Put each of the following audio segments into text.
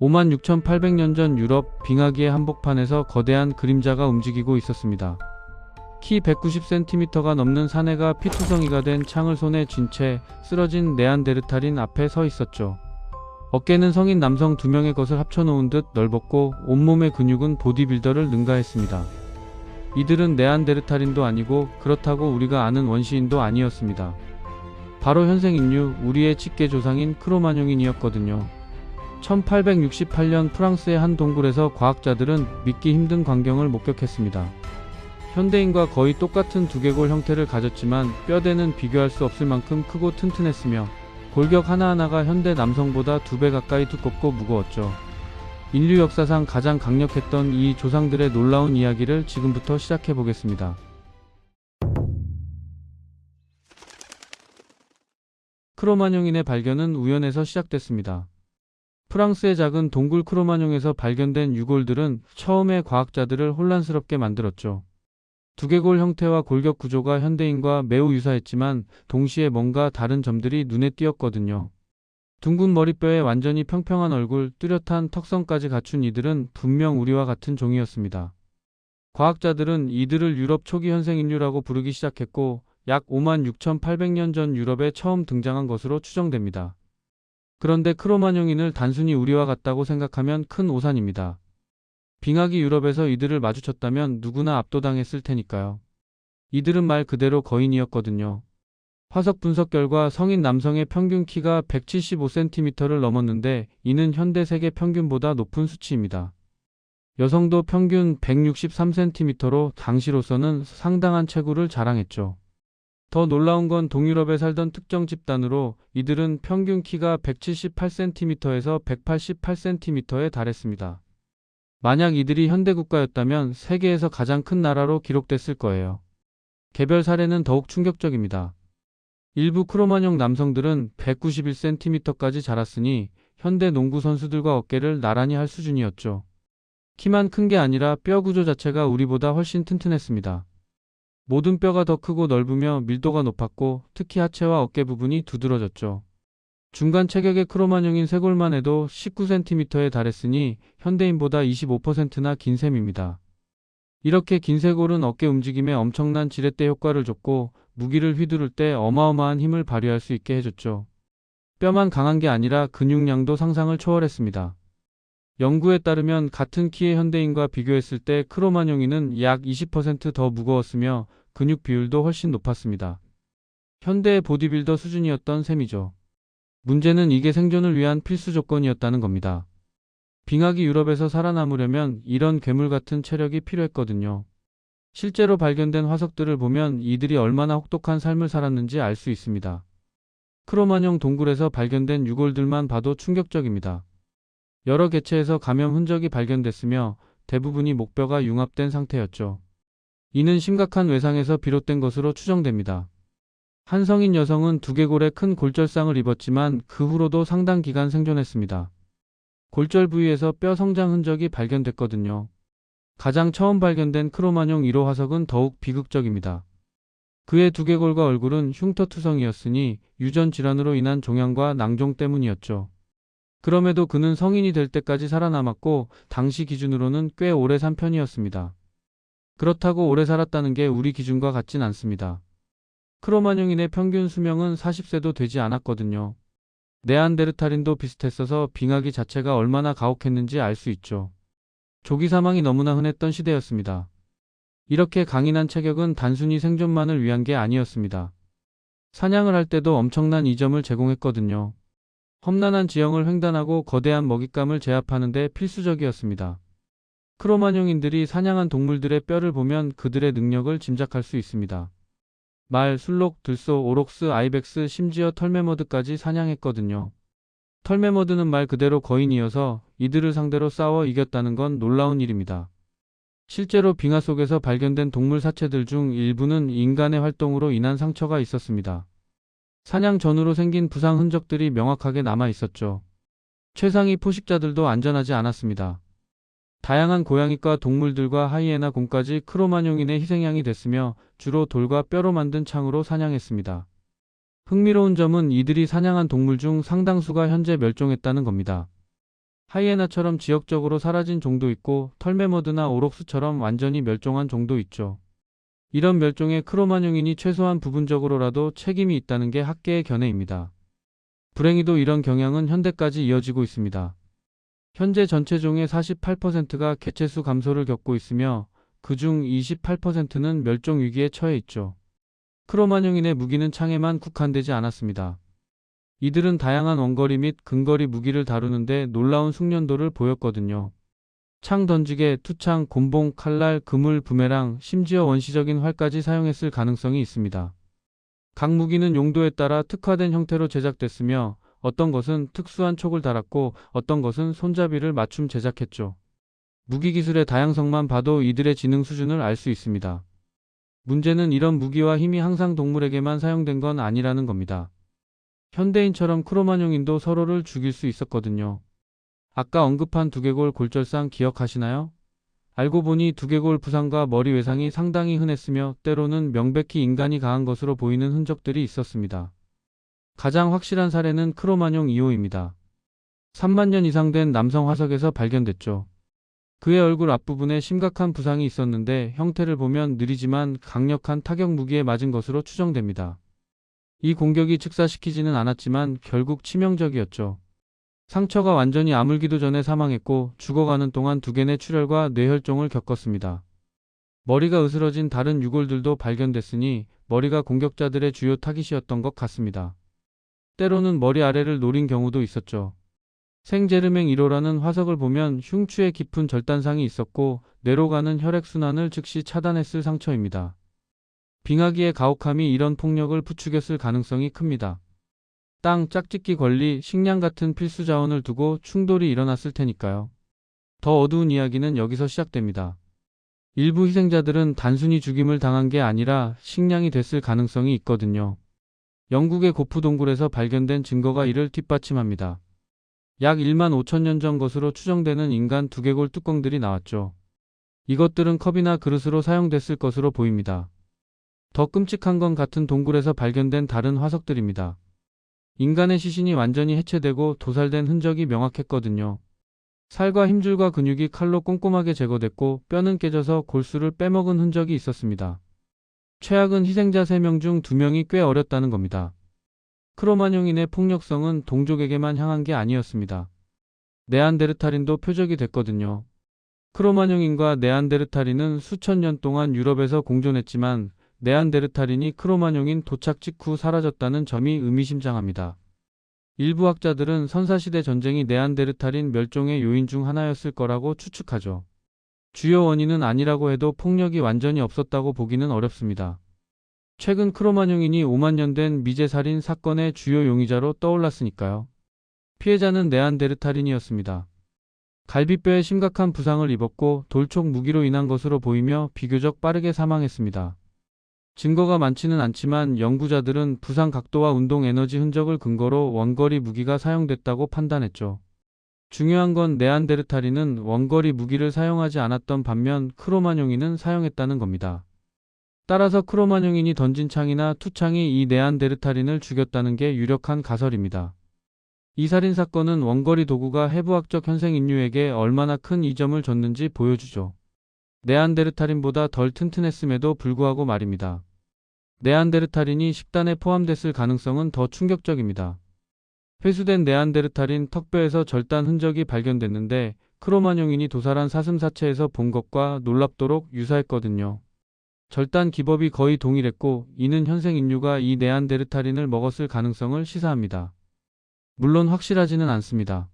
56,800년 전 유럽 빙하기의 한복판에서 거대한 그림자가 움직이고 있었습니다. 키 190cm가 넘는 사내가 피투성이가 된 창을 손에 쥔 채 쓰러진 네안데르탈인 앞에 서 있었죠. 어깨는 성인 남성 2명의 것을 합쳐놓은 듯 넓었고 온몸의 근육은 보디빌더를 능가했습니다. 이들은 네안데르탈인도 아니고 그렇다고 우리가 아는 원시인도 아니었습니다. 바로 현생 인류, 우리의 직계 조상인 크로마뇽인이었거든요. 1868년 프랑스의 한 동굴에서 과학자들은 믿기 힘든 광경을 목격했습니다. 현대인과 거의 똑같은 두개골 형태를 가졌지만 뼈대는 비교할 수 없을 만큼 크고 튼튼했으며 골격 하나하나가 현대 남성보다 2배 가까이 두껍고 무거웠죠. 인류 역사상 가장 강력했던 이 조상들의 놀라운 이야기를 지금부터 시작해 보겠습니다. 크로마뇽인의 발견은 우연에서 시작됐습니다. 프랑스의 작은 동굴 크로마뇽에서 발견된 유골들은 처음에 과학자들을 혼란스럽게 만들었죠. 두개골 형태와 골격 구조가 현대인과 매우 유사했지만 동시에 뭔가 다른 점들이 눈에 띄었거든요. 둥근 머리뼈에 완전히 평평한 얼굴, 뚜렷한 턱선까지 갖춘 이들은 분명 우리와 같은 종이었습니다. 과학자들은 이들을 유럽 초기 현생인류라고 부르기 시작했고 약 56,800년 전 유럽에 처음 등장한 것으로 추정됩니다. 그런데 크로마뇽인을 단순히 우리와 같다고 생각하면 큰 오산입니다. 빙하기 유럽에서 이들을 마주쳤다면 누구나 압도당했을 테니까요. 이들은 말 그대로 거인이었거든요. 화석 분석 결과 성인 남성의 평균 키가 175cm를 넘었는데 이는 현대 세계 평균보다 높은 수치입니다. 여성도 평균 163cm로 당시로서는 상당한 체구를 자랑했죠. 더 놀라운 건 동유럽에 살던 특정 집단으로 이들은 평균 키가 178cm에서 188cm에 달했습니다. 만약 이들이 현대국가였다면 세계에서 가장 큰 나라로 기록됐을 거예요. 개별 사례는 더욱 충격적입니다. 일부 크로마뇽 남성들은 191cm까지 자랐으니 현대 농구 선수들과 어깨를 나란히 할 수준이었죠. 키만 큰 게 아니라 뼈 구조 자체가 우리보다 훨씬 튼튼했습니다. 모든 뼈가 더 크고 넓으며 밀도가 높았고 특히 하체와 어깨 부분이 두드러졌죠. 중간 체격의 크로마뇽인 쇄골만 해도 19cm에 달했으니 현대인보다 25%나 긴 셈입니다. 이렇게 긴 쇄골은 어깨 움직임에 엄청난 지렛대 효과를 줬고 무기를 휘두를 때 어마어마한 힘을 발휘할 수 있게 해줬죠. 뼈만 강한 게 아니라 근육량도 상상을 초월했습니다. 연구에 따르면 같은 키의 현대인과 비교했을 때 크로마뇽인은 약 20% 더 무거웠으며 근육 비율도 훨씬 높았습니다. 현대의 보디빌더 수준이었던 셈이죠. 문제는 이게 생존을 위한 필수 조건이었다는 겁니다. 빙하기 유럽에서 살아남으려면 이런 괴물 같은 체력이 필요했거든요. 실제로 발견된 화석들을 보면 이들이 얼마나 혹독한 삶을 살았는지 알 수 있습니다. 크로마뇽 동굴에서 발견된 유골들만 봐도 충격적입니다. 여러 개체에서 감염 흔적이 발견됐으며 대부분이 목뼈가 융합된 상태였죠. 이는 심각한 외상에서 비롯된 것으로 추정됩니다. 한 성인 여성은 두개골에 큰 골절상을 입었지만 그 후로도 상당 기간 생존했습니다. 골절 부위에서 뼈 성장 흔적이 발견됐거든요. 가장 처음 발견된 크로마뇽 1호 화석은 더욱 비극적입니다. 그의 두개골과 얼굴은 흉터투성이었으니 유전 질환으로 인한 종양과 낭종 때문이었죠. 그럼에도 그는 성인이 될 때까지 살아남았고 당시 기준으로는 꽤 오래 산 편이었습니다. 그렇다고 오래 살았다는 게 우리 기준과 같진 않습니다. 크로마뇽인의 평균 수명은 40세도 되지 않았거든요. 네안데르탈인도 비슷했어서 빙하기 자체가 얼마나 가혹했는지 알 수 있죠. 조기 사망이 너무나 흔했던 시대였습니다. 이렇게 강인한 체격은 단순히 생존만을 위한 게 아니었습니다. 사냥을 할 때도 엄청난 이점을 제공했거든요. 험난한 지형을 횡단하고 거대한 먹잇감을 제압하는 데 필수적이었습니다. 크로마뇽인들이 사냥한 동물들의 뼈를 보면 그들의 능력을 짐작할 수 있습니다. 말, 술록, 들소, 오록스, 아이벡스, 심지어 털메머드까지 사냥했거든요. 털메머드는 말 그대로 거인이어서 이들을 상대로 싸워 이겼다는 건 놀라운 일입니다. 실제로 빙하 속에서 발견된 동물 사체들 중 일부는 인간의 활동으로 인한 상처가 있었습니다. 사냥 전후로 생긴 부상 흔적들이 명확하게 남아 있었죠. 최상위 포식자들도 안전하지 않았습니다. 다양한 고양이과 동물들과 하이에나 곰까지 크로마뇽인의 희생양이 됐으며 주로 돌과 뼈로 만든 창으로 사냥했습니다. 흥미로운 점은 이들이 사냥한 동물 중 상당수가 현재 멸종했다는 겁니다. 하이에나처럼 지역적으로 사라진 종도 있고 털메머드나 오록스처럼 완전히 멸종한 종도 있죠. 이런 멸종에 크로마뇽인이 최소한 부분적으로라도 책임이 있다는 게 학계의 견해입니다. 불행히도 이런 경향은 현대까지 이어지고 있습니다. 현재 전체 종의 48%가 개체수 감소를 겪고 있으며 그중 28%는 멸종 위기에 처해 있죠. 크로마뇽인의 무기는 창에만 국한되지 않았습니다. 이들은 다양한 원거리 및 근거리 무기를 다루는데 놀라운 숙련도를 보였거든요. 창 던지개, 투창, 곤봉, 칼날, 그물, 부메랑, 심지어 원시적인 활까지 사용했을 가능성이 있습니다. 각 무기는 용도에 따라 특화된 형태로 제작됐으며 어떤 것은 특수한 촉을 달았고 어떤 것은 손잡이를 맞춤 제작했죠. 무기 기술의 다양성만 봐도 이들의 지능 수준을 알 수 있습니다. 문제는 이런 무기와 힘이 항상 동물에게만 사용된 건 아니라는 겁니다. 현대인처럼 크로마뇽인도 서로를 죽일 수 있었거든요. 아까 언급한 두개골 골절상 기억하시나요? 알고 보니 두개골 부상과 머리 외상이 상당히 흔했으며 때로는 명백히 인간이 가한 것으로 보이는 흔적들이 있었습니다. 가장 확실한 사례는 크로마뇽 2호입니다. 3만 년 이상 된 남성 화석에서 발견됐죠. 그의 얼굴 앞부분에 심각한 부상이 있었는데 형태를 보면 느리지만 강력한 타격 무기에 맞은 것으로 추정됩니다. 이 공격이 즉사시키지는 않았지만 결국 치명적이었죠. 상처가 완전히 아물기도 전에 사망했고 죽어가는 동안 두개의 출혈과 뇌혈종을 겪었습니다. 머리가 으스러진 다른 유골들도 발견됐으니 머리가 공격자들의 주요 타깃이었던 것 같습니다. 때로는 머리 아래를 노린 경우도 있었죠. 생제르맹 1호라는 화석을 보면 흉추에 깊은 절단상이 있었고 뇌로 가는 혈액순환을 즉시 차단했을 상처입니다. 빙하기의 가혹함이 이런 폭력을 부추겼을 가능성이 큽니다. 땅, 짝짓기 권리, 식량 같은 필수 자원을 두고 충돌이 일어났을 테니까요. 더 어두운 이야기는 여기서 시작됩니다. 일부 희생자들은 단순히 죽임을 당한 게 아니라 식량이 됐을 가능성이 있거든요. 영국의 고프 동굴에서 발견된 증거가 이를 뒷받침합니다. 약 1만 5천 년 전 것으로 추정되는 인간 두개골 뚜껑들이 나왔죠. 이것들은 컵이나 그릇으로 사용됐을 것으로 보입니다. 더 끔찍한 건 같은 동굴에서 발견된 다른 화석들입니다. 인간의 시신이 완전히 해체되고 도살된 흔적이 명확했거든요. 살과 힘줄과 근육이 칼로 꼼꼼하게 제거됐고 뼈는 깨져서 골수를 빼먹은 흔적이 있었습니다. 최악은 희생자 3명 중 2명이 꽤 어렸다는 겁니다. 크로마뇽인의 폭력성은 동족에게만 향한 게 아니었습니다. 네안데르탈인도 표적이 됐거든요. 크로마뇽인과 네안데르탈인은 수천 년 동안 유럽에서 공존했지만 네안데르탈인이 크로마뇽인 도착 직후 사라졌다는 점이 의미심장합니다. 일부 학자들은 선사시대 전쟁이 네안데르탈인 멸종의 요인 중 하나였을 거라고 추측하죠. 주요 원인은 아니라고 해도 폭력이 완전히 없었다고 보기는 어렵습니다. 최근 크로마뇽인이 5만 년 된 미제살인 사건의 주요 용의자로 떠올랐으니까요. 피해자는 네안데르탈인이었습니다. 갈비뼈에 심각한 부상을 입었고 돌촉 무기로 인한 것으로 보이며 비교적 빠르게 사망했습니다. 증거가 많지는 않지만 연구자들은 부상 각도와 운동 에너지 흔적을 근거로 원거리 무기가 사용됐다고 판단했죠. 중요한 건 네안데르탈인은 원거리 무기를 사용하지 않았던 반면 크로마뇽인은 사용했다는 겁니다. 따라서 크로마뇽인이 던진 창이나 투창이 이 네안데르탈인을 죽였다는 게 유력한 가설입니다. 이 살인 사건은 원거리 도구가 해부학적 현생 인류에게 얼마나 큰 이점을 줬는지 보여주죠. 네안데르탈인보다 덜 튼튼했음에도 불구하고 말입니다. 네안데르탈인이 식단에 포함됐을 가능성은 더 충격적입니다. 회수된 네안데르탈인 턱뼈에서 절단 흔적이 발견됐는데 크로마뇽인이 도살한 사슴사체에서 본 것과 놀랍도록 유사했거든요. 절단 기법이 거의 동일했고 이는 현생 인류가 이 네안데르탈인을 먹었을 가능성을 시사합니다. 물론 확실하지는 않습니다.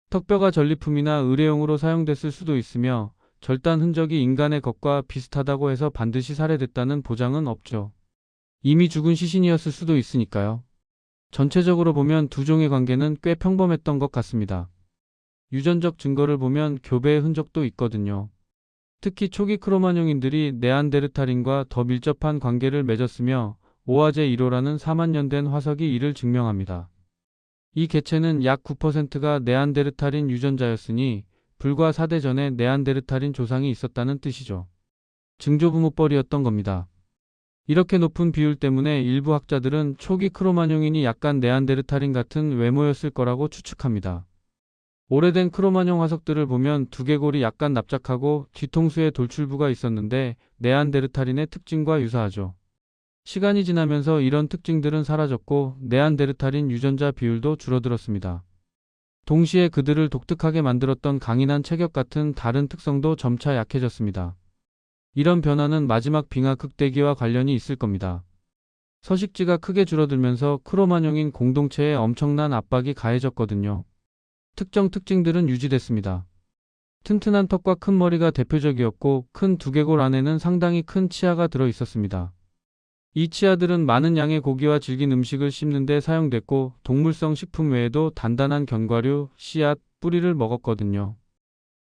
턱뼈가 전리품이나 의뢰용으로 사용됐을 수도 있으며 절단 흔적이 인간의 것과 비슷하다고 해서 반드시 살해됐다는 보장은 없죠. 이미 죽은 시신이었을 수도 있으니까요. 전체적으로 보면 두 종의 관계는 꽤 평범했던 것 같습니다. 유전적 증거를 보면 교배의 흔적도 있거든요. 특히 초기 크로마뇽인들이 네안데르탈인과 더 밀접한 관계를 맺었으며 오아제 1호라는 4만 년 된 화석이 이를 증명합니다. 이 개체는 약 9%가 네안데르탈인 유전자였으니 불과 4대 전에 네안데르탈인 조상이 있었다는 뜻이죠. 증조부모뻘이었던 겁니다. 이렇게 높은 비율 때문에 일부 학자들은 초기 크로마뇽인이 약간 네안데르탈인 같은 외모였을 거라고 추측합니다. 오래된 크로마뇽 화석들을 보면 두개골이 약간 납작하고 뒤통수에 돌출부가 있었는데 네안데르탈인의 특징과 유사하죠. 시간이 지나면서 이런 특징들은 사라졌고 네안데르탈인 유전자 비율도 줄어들었습니다. 동시에 그들을 독특하게 만들었던 강인한 체격 같은 다른 특성도 점차 약해졌습니다. 이런 변화는 마지막 빙하 극대기와 관련이 있을 겁니다. 서식지가 크게 줄어들면서 크로마뇽인 공동체에 엄청난 압박이 가해졌거든요. 특정 특징들은 유지됐습니다. 튼튼한 턱과 큰 머리가 대표적이었고 큰 두개골 안에는 상당히 큰 치아가 들어 있었습니다. 이 치아들은 많은 양의 고기와 질긴 음식을 씹는 데 사용됐고 동물성 식품 외에도 단단한 견과류, 씨앗, 뿌리를 먹었거든요.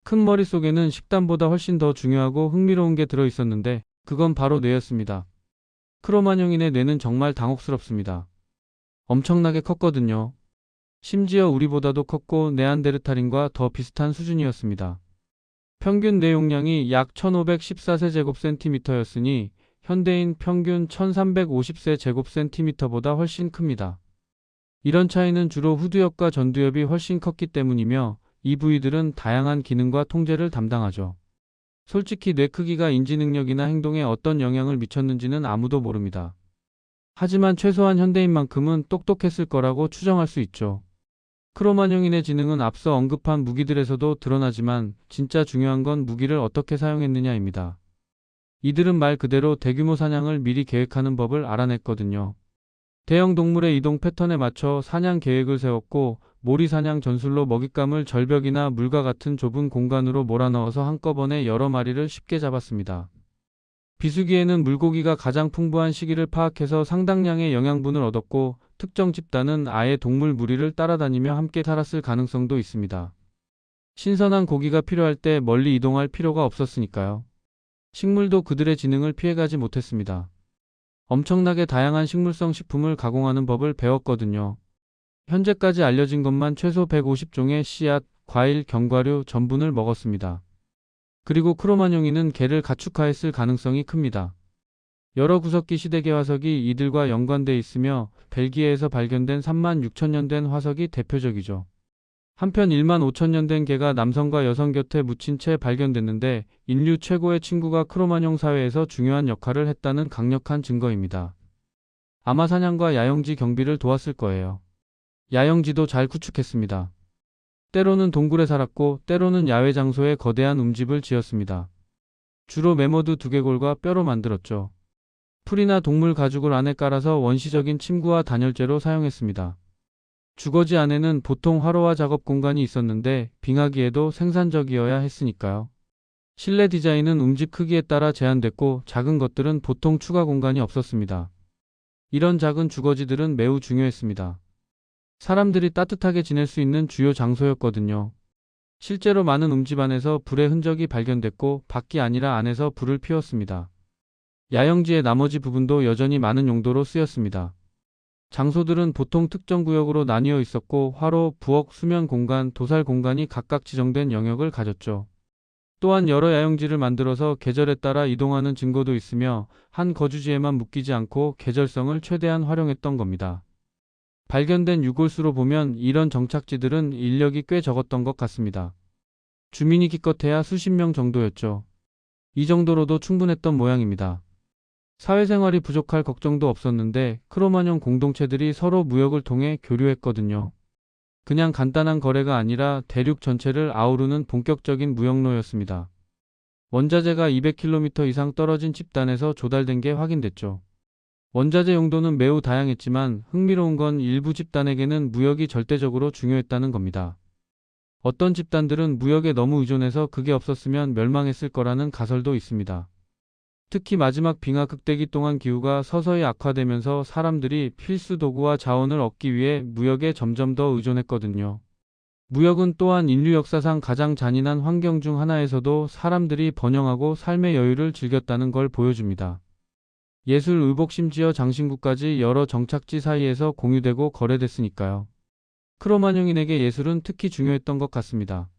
큰 머리 속에는 식단보다 훨씬 더 중요하고 흥미로운 게 들어 있었는데 그건 바로 뇌였습니다. 크로마뇽인의 뇌는 정말 당혹스럽습니다. 엄청나게 컸거든요. 심지어 우리보다도 컸고 네안데르탈인과 더 비슷한 수준이었습니다. 평균 뇌 용량이 약 1514세제곱센티미터였으니 현대인 평균 1350세제곱센티미터보다 훨씬 큽니다. 이런 차이는 주로 후두엽과 전두엽이 훨씬 컸기 때문이며 이 부위들은 다양한 기능과 통제를 담당하죠. 솔직히 뇌 크기가 인지 능력이나 행동에 어떤 영향을 미쳤는지는 아무도 모릅니다. 하지만 최소한 현대인만큼은 똑똑했을 거라고 추정할 수 있죠. 크로마뇽인의 지능은 앞서 언급한 무기들에서도 드러나지만 진짜 중요한 건 무기를 어떻게 사용했느냐입니다. 이들은 말 그대로 대규모 사냥을 미리 계획하는 법을 알아냈거든요. 대형 동물의 이동 패턴에 맞춰 사냥 계획을 세웠고 모리 사냥 전술로 먹잇감을 절벽이나 물과 같은 좁은 공간으로 몰아넣어서 한꺼번에 여러 마리를 쉽게 잡았습니다. 비수기에는 물고기가 가장 풍부한 시기를 파악해서 상당량의 영양분을 얻었고 특정 집단은 아예 동물 무리를 따라다니며 함께 살았을 가능성도 있습니다. 신선한 고기가 필요할 때 멀리 이동할 필요가 없었으니까요. 식물도 그들의 지능을 피해가지 못했습니다. 엄청나게 다양한 식물성 식품을 가공하는 법을 배웠거든요. 현재까지 알려진 것만 최소 150종의 씨앗, 과일, 견과류, 전분을 먹었습니다. 그리고 크로마뇽인은 개를 가축화했을 가능성이 큽니다. 여러 구석기 시대계 화석이 이들과 연관돼 있으며 벨기에에서 발견된 36,000년 된 화석이 대표적이죠. 한편 15,000년 된 개가 남성과 여성 곁에 묻힌 채 발견됐는데 인류 최고의 친구가 크로마뇽 사회에서 중요한 역할을 했다는 강력한 증거입니다. 아마 사냥과 야영지 경비를 도왔을 거예요. 야영지도 잘 구축했습니다. 때로는 동굴에 살았고 때로는 야외 장소에 거대한 움집을 지었습니다. 주로 매머드 두개골과 뼈로 만들었죠. 풀이나 동물 가죽을 안에 깔아서 원시적인 침구와 단열재로 사용했습니다. 주거지 안에는 보통 화로와 작업 공간이 있었는데 빙하기에도 생산적이어야 했으니까요. 실내 디자인은 움집 크기에 따라 제한됐고 작은 것들은 보통 추가 공간이 없었습니다. 이런 작은 주거지들은 매우 중요했습니다. 사람들이 따뜻하게 지낼 수 있는 주요 장소였거든요. 실제로 많은 움집 안에서 불의 흔적이 발견됐고 밖이 아니라 안에서 불을 피웠습니다. 야영지의 나머지 부분도 여전히 많은 용도로 쓰였습니다. 장소들은 보통 특정 구역으로 나뉘어 있었고 화로, 부엌, 수면 공간, 도살 공간이 각각 지정된 영역을 가졌죠. 또한 여러 야영지를 만들어서 계절에 따라 이동하는 증거도 있으며 한 거주지에만 묶이지 않고 계절성을 최대한 활용했던 겁니다. 발견된 유골수로 보면 이런 정착지들은 인력이 꽤 적었던 것 같습니다. 주민이 기껏해야 수십 명 정도였죠. 이 정도로도 충분했던 모양입니다. 사회생활이 부족할 걱정도 없었는데 크로마뇽 공동체들이 서로 무역을 통해 교류했거든요. 그냥 간단한 거래가 아니라 대륙 전체를 아우르는 본격적인 무역로였습니다. 원자재가 200km 이상 떨어진 집단에서 조달된 게 확인됐죠. 원자재 용도는 매우 다양했지만 흥미로운 건 일부 집단에게는 무역이 절대적으로 중요했다는 겁니다. 어떤 집단들은 무역에 너무 의존해서 그게 없었으면 멸망했을 거라는 가설도 있습니다. 특히 마지막 빙하 극대기 동안 기후가 서서히 악화되면서 사람들이 필수 도구와 자원을 얻기 위해 무역에 점점 더 의존했거든요. 무역은 또한 인류 역사상 가장 잔인한 환경 중 하나에서도 사람들이 번영하고 삶의 여유를 즐겼다는 걸 보여줍니다. 예술, 의복, 심지어 장신구까지 여러 정착지 사이에서 공유되고 거래됐으니까요. 크로마뇽인에게 예술은 특히 중요했던 것 같습니다.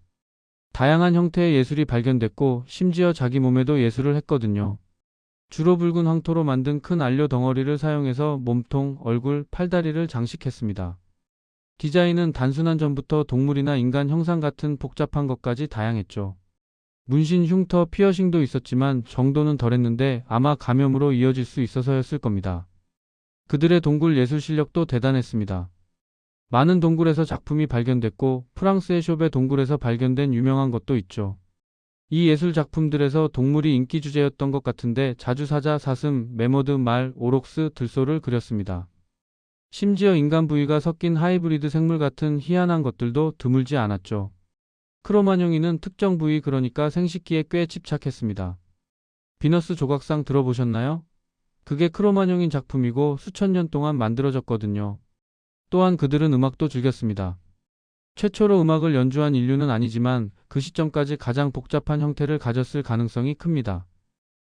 다양한 형태의 예술이 발견됐고 심지어 자기 몸에도 예술을 했거든요. 주로 붉은 황토로 만든 큰 안료 덩어리를 사용해서 몸통, 얼굴, 팔다리를 장식했습니다. 디자인은 단순한 점부터 동물이나 인간 형상 같은 복잡한 것까지 다양했죠. 문신, 흉터, 피어싱도 있었지만 정도는 덜했는데 아마 감염으로 이어질 수 있어서였을 겁니다. 그들의 동굴 예술 실력도 대단했습니다. 많은 동굴에서 작품이 발견됐고 프랑스의 쇼베 동굴에서 발견된 유명한 것도 있죠. 이 예술 작품들에서 동물이 인기 주제였던 것 같은데 자주 사자, 사슴, 매머드, 말, 오록스, 들소를 그렸습니다. 심지어 인간 부위가 섞인 하이브리드 생물 같은 희한한 것들도 드물지 않았죠. 크로마뇽이는 특정 부위 그러니까 생식기에 꽤 집착했습니다. 비너스 조각상 들어보셨나요? 그게 크로마뇽인 작품이고 수천 년 동안 만들어졌거든요. 또한 그들은 음악도 즐겼습니다. 최초로 음악을 연주한 인류는 아니지만 그 시점까지 가장 복잡한 형태를 가졌을 가능성이 큽니다.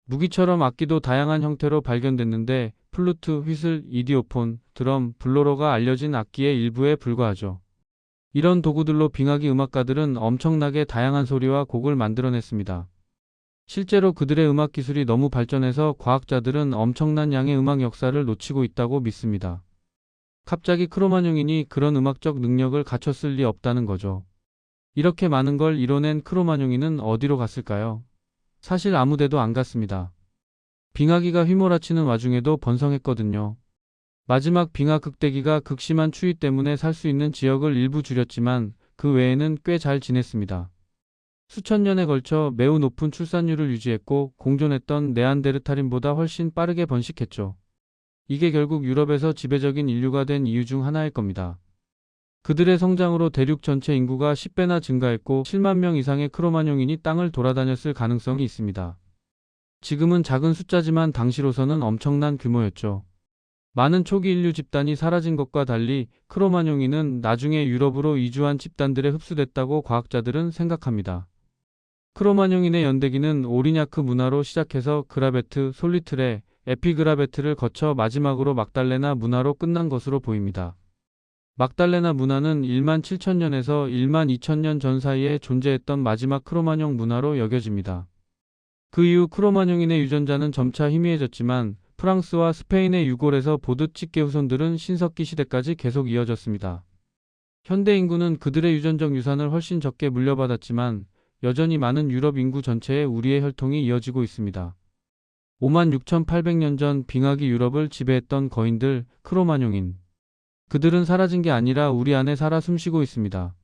무기처럼 악기도 다양한 형태로 발견됐는데 플루트, 휘슬, 이디오폰, 드럼, 블로로가 알려진 악기의 일부에 불과하죠. 이런 도구들로 빙하기 음악가들은 엄청나게 다양한 소리와 곡을 만들어냈습니다. 실제로 그들의 음악 기술이 너무 발전해서 과학자들은 엄청난 양의 음악 역사를 놓치고 있다고 믿습니다. 갑자기 크로마뇽인이 그런 음악적 능력을 갖췄을 리 없다는 거죠. 이렇게 많은 걸 이뤄낸 크로마뇽인은 어디로 갔을까요? 사실 아무 데도 안 갔습니다. 빙하기가 휘몰아치는 와중에도 번성했거든요. 마지막 빙하 극대기가 극심한 추위 때문에 살 수 있는 지역을 일부 줄였지만 그 외에는 꽤 잘 지냈습니다. 수천 년에 걸쳐 매우 높은 출산율을 유지했고 공존했던 네안데르탈인보다 훨씬 빠르게 번식했죠. 이게 결국 유럽에서 지배적인 인류가 된 이유 중 하나일 겁니다. 그들의 성장으로 대륙 전체 인구가 10배나 증가했고 7만 명 이상의 크로마뇽인이 땅을 돌아다녔을 가능성이 있습니다. 지금은 작은 숫자지만 당시로서는 엄청난 규모였죠. 많은 초기 인류 집단이 사라진 것과 달리 크로마뇽인은 나중에 유럽으로 이주한 집단들에 흡수됐다고 과학자들은 생각합니다. 크로마뇽인의 연대기는 오리냐크 문화로 시작해서 그라베트, 솔리트레, 에피그라베트를 거쳐 마지막으로 막달레나 문화로 끝난 것으로 보입니다. 막달레나 문화는 1만 7천년에서 1만 2천년 전 사이에 존재했던 마지막 크로마뇽 문화로 여겨집니다. 그 이후 크로마뇽인의 유전자는 점차 희미해졌지만 프랑스와 스페인의 유골에서 보듯 집게 후손들은 신석기 시대까지 계속 이어졌습니다. 현대 인구는 그들의 유전적 유산을 훨씬 적게 물려받았지만 여전히 많은 유럽 인구 전체에 우리의 혈통이 이어지고 있습니다. 56,800년 전 빙하기 유럽을 지배했던 거인들, 크로마뇽인. 그들은 사라진 게 아니라 우리 안에 살아 숨쉬고 있습니다.